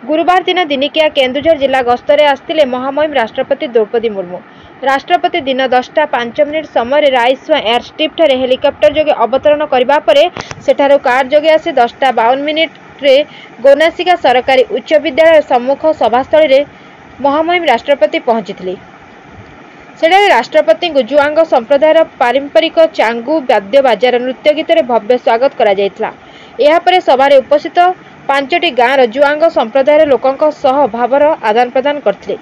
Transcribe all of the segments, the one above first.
गुरुवार दिन दिनिकिया केन्दुझर जिला गस्तरे आसते महामहिम राष्ट्रपति द्रौपदी मुर्मू। राष्ट्रपति दिन 10:05 समय राइसुआ एयर स्ट्रिप ठारे हेलिकप्टर जोगे अवतरण करबा परे सेठारु कार जोगे आसी 10:52 रे गोनासिका सरकारी उच्च विद्यालय सम्मुख सभास्थल रे महामहिम राष्ट्रपति पहुंची। सेठारे राष्ट्रपति जुआंग संप्रदायर पारंपरिक चांगू वाद्य बाजार नृत्य गीत भव्य स्वागत करा जायतिला। एहा परे सभारे उपस्थित 5टी गाँवर जुआंग संप्रदायर लोकों सह भावर आदान प्रदान करथिले।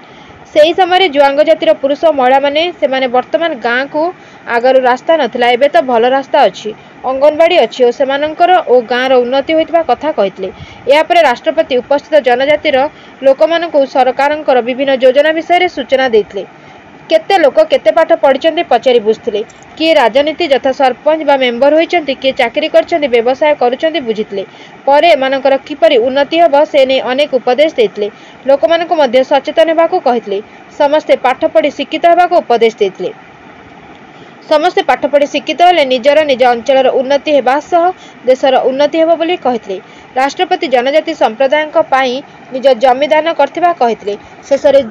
सेही समय जुआंग जातिर पुरुष महिला माने वर्तमान गाँ को आगर रास्ता नथिला, एबे तो भल रास्ता अच्छी, अंगनवाड़ी अच्छी और सेमानंकर ओ गाँर उन्नति होइतबा कथा कहितले। या परे राष्ट्रपति उपस्थित जनजातिर लोकमानकु सरकारंकर विभिन्न योजना विषय सूचना देथिले। केते लोक केते पाठ पढ़ी पचारि बुझिथिले, किए राजनीति यथा सरपंच बा मेंबर होइचंती, किए चाकरी करचंती, व्यवसाय करूचंती बुझिथिले। परे एमानकर किपरि उन्नति हेबो से नै अनेक उपदेश देथिले। लोकमानकु मध्ये सचेतन हेबाकु कहिथिले। समस्ते पाठ पढ़ी शिक्षित हेबाकु उपदेश देथिले। समस्ते पाठ पढ़ी शिक्षित हेले निजर निज अंचलर उन्नति हेबा सह देशर उन्नति हेबो बोली कहिथिले। राष्ट्रपति जनजाति संप्रदायक पई निज जमीदान करथिबा कहिथिले। शेषरे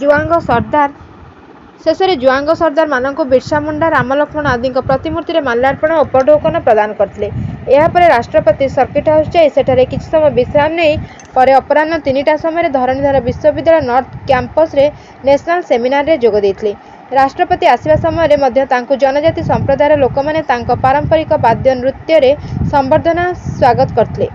जुआंग सरदार मानक बिरसा मुंडा, राम लक्ष्मण आदि प्रतिमूर्ति में माल्यार्पण और उपढौकन प्रदान करथिले। एहापरे राष्ट्रपति सर्किट हाउस जाई सेठारे किछि समय विश्राम नै परे अपराह्न 3टा समय धरणीधर विश्वविद्यालय नॉर्थ कैंपस रे नेशनल सेमिनार रे जोग देथिले। राष्ट्रपति आसिबा समय मध्य तांकु जनजाति संप्रदायर लोक माने तांको पारंपरिक वाद्य नृत्य रे संबर्धना स्वागत करथिले।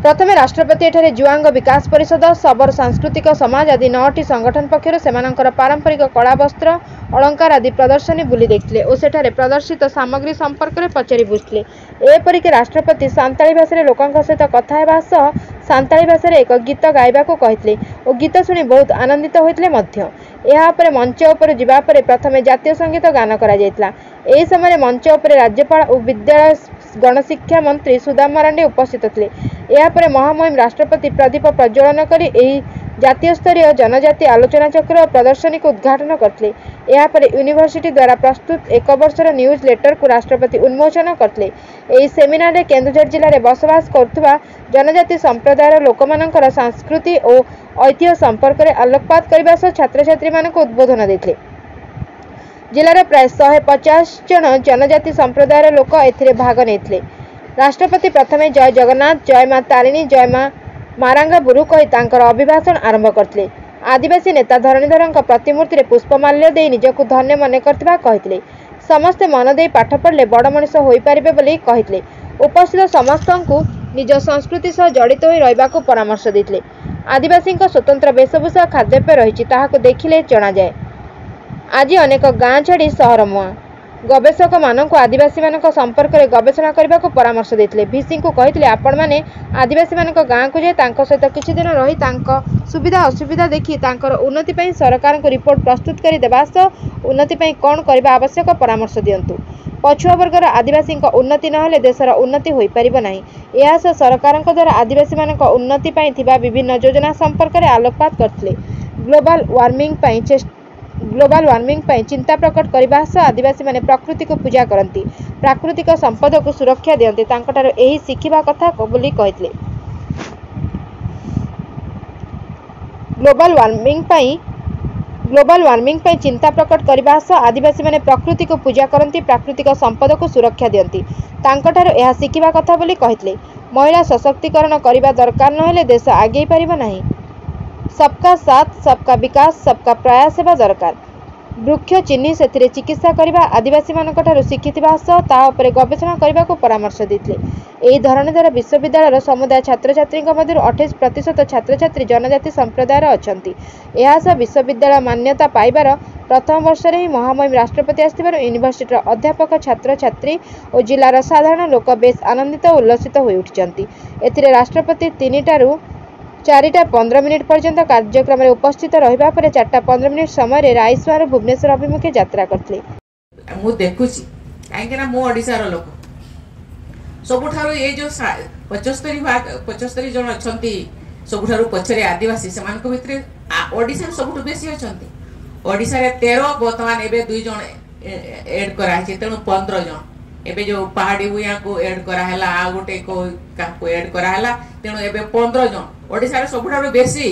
प्रथमे राष्ट्रपति एठारे जुआंग विकास परिषद, सबर सांस्कृतिक समाज आदि 9टी संगठन पक्षर सेमानंकर पारंपरिक कला वस्त्र अलंकार आदि प्रदर्शनी बुली देखथिले और सेठारे प्रदर्शित सामग्री संपर्क में पचारि बुझिथिले। एपरिक राष्ट्रपति सांताली भाषा लोकों सहित कथा हेबा सह सांताली भाषा एक गीत गाइबाकू कहिथिले और गीत शुणी बहुत आनंदित होइथिले मध्य। एहा परे मंच उपर जिबा परे प्रथमे जातीय संगीत गान करा जायतिला। एही समय मंच उपर राज्यपाल और विद्यालय गणशिक्षा मंत्री सुदाम मारांडी उपस्थित थिले। एहा परे महामहिम राष्ट्रपति प्रदीप प्रज्वलन करी एही जातीय स्तरीय जनजाति आलोचना चक्र प्रदर्शनी को उद्घाटन करथिले। एहा परे यूनिवर्सिटी द्वारा प्रस्तुत 1 वर्षर न्यूज लेटर को राष्ट्रपति उन्मोचन करथिले। एही सेमिनार रे केन्दुझर जिले में बसवास करथुवा जनजाति संप्रदायर लोकमानंकर संस्कृति और ऐतिह्य संपर्क में आलोकपात करबा सह छात्र छात्री मानक उद्बोधन देथिले। जिलार प्राय 150 जन जनजाति संप्रदायर लोक एथिरे भाग नेथिले। राष्ट्रपति प्रथमे जय जगन्नाथ, जय मां तारिणी, जय मां मारांगा बुरु कही तांकर अभिभाषण आरंभ करथिले। आदिवासी नेता धरणीधरଙ୍କ प्रतिमूर्ति रे पुष्पमाल्य देई निजकु धन्य मने करथिबा कहिथिले। समस्ते मन देई पाठ पढ़ले बड़ मनिष होई पारिबे बोली कहिथिले। उपस्थित समस्तंकु निज संस्कृति सह जड़ित होई रहबाकू परामर्श देथिले। आदिवासीଙ୍କ स्वतंत्र वेशभूषा खाद्यपेय रहिछि ताहाकू देखिले जणा जाय। आज अनेक गाँ छाड़ी सहर मुआ गवेषक मानक आदिवासी मानक संपर्क में गवेषणा करने को परामर्श देते। भिसी को कहते आपण मैंने आदिवासी मानक गाँ को जाए सहित किछि दिन रही सुविधा असुविधा देखि तांकर उन्नति पई सरकार को रिपोर्ट प्रस्तुत कर देबा सह उन्नति पई कोन करबा आवश्यक परामर्श दियंतु। पछुआ वर्गर आदिवासी उन्नति नहेले देशर उन्नति होई परिबो नाही। एहा सह सरकार द्वारा आदिवासी मानक उन्नति पई थिबा विभिन्न योजना संपर्क में आलोकपात करथिले। ग्लोबल वार्मिंग पई चिंता प्रकट करबा सह आदिवासी माने प्रकृति को पूजा करती, प्राकृतिक संपद को सुरक्षा दियंते, तांकटारो एही शिखिबा कथा बोली कहितले। ग्लोबल वार्मिंग पई चिंता प्रकट करबा सह आदिवासी माने प्रकृति को पूजा करती, प्राकृतिक संपद को सुरक्षा दियंती, तांकटारो एहा शिखिबा कथा बोली कहितले। महिला सशक्तिकरण करबा दरकार नहेले देश आगे पारिबो नाही। सबका साथ, सबका विकास, सबका प्रयास हेबा दरकार। वृक्ष चिन्ही से चिकित्सा करबा आदिवासी मानक ठारू शिखिथिबा सह ता उपरे गवेषणा करबा को परामर्श देथिले। एही धरणीधर विश्वविद्यालय समुदाय छात्र छात्री मध्य 28% छात्र छात्री जनजाति संप्रदायर अछंती। एहा सह विश्वविद्यालय मान्यता पाइबार प्रथम वर्ष रे ही महामहिम राष्ट्रपति आस्थिबार यूनिवर्सिटी अध्यापक, छात्र छात्री और जिलार साधारण लोक बेस आनंदित और उल्लसित होई उठिचंती। एथिरे राष्ट्रपति 3टारू 4:15 पर्यंत कार्यक्रम में उपस्थित रहिबा परे 4:15 समय राइसुआर भुवनेश्वर अभिमुखे यात्रा करथिले। मु देखुची काहेकि मो ओडिसा रो लोक सबुठारो ये जो 75 जन अछंती सबुठारो पछरे आदिवासी सेमान को भितरे ओडिसा सबुठु बेसी अछंती। ओडिसा रे 13 वर्तमान एबे 2 जन ऐड करा छै, तेनु 15 जन एबे जो पहाड़ी भूया को ऐड करा हला, आ गोटे को ऐड करा हला, तेनु एबे 15 जन ओडिशार सबुठारु बेसी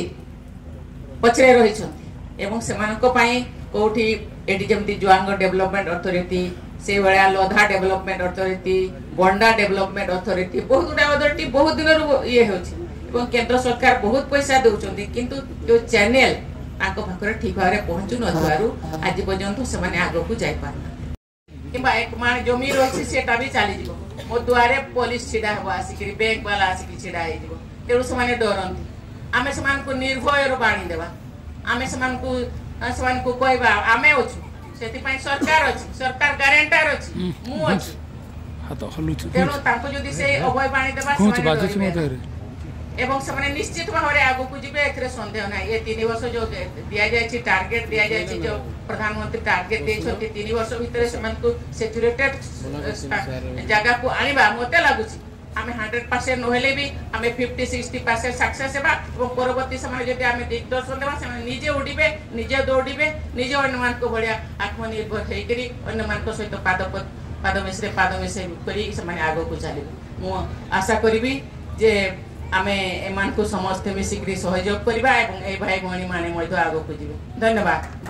पछरे रहिछन्ति एवं सेमानक पई कोठी एटी जेमति जुआंग डेवलपमेंट अथॉरिटी से भलिया लोधा डेवलपमेंट अथॉरिटी बंडा डेवलपमेंट अथॉरिटी बहुत गुडा अथॉरिटी बहुत दिन ये होछि एवं केंद्र सरकार बहुत पैसा दउछन्ति किंतु जो चैनल ताको भाकर ठीक भाबरे पहुंचु नथारु आज पर्यंत से माने आगो को जाय पारना किबा एक मान जमी रछि सेटा भी चली जिवो मो दुआरे पुलिस छिडा हो आसिकरी बैंक वाला आसिकरी छिडा हे जिवो तेरु से माने डरंती आमे समान को निर्भय रो बाणी देबा आमे समान को कहबा आमे अछु सेति पई सरकार अछि सरकार गारंटर अछि मु अछि हाथ हलुछु तेरु ताको जदी से अभय बाणी देबा समान एवं से निश्चित भाव में आगो को जीवे एक सन्देह ना ये 3 वर्ष जो दिया जाए टार्गेट दिया जाए जो प्रधानमंत्री टार्गेट देछथि 3 वर्ष भितर से सेचुरेटेड जगह को आनिबा मते लागुछि आमे 100% नहेले भी आमे 50-60% सक्सेस हेबा और परवर्ती समय जदि आमे दिग्दर्शन देबा से निजे उडिबे निजे दौड़िबे निजे अन्यमान को भलिया आत्मनिर्भर हेई करी अन्यमान को सहित पाद मिश्रे करी से आगो को चलिबे मु आशा करिबी जे आमे एमान को समस्त मिसिकरी सहयोग करबा एवं ए भाई भणी माने मध्य आगो को जीवे धन्यवाद।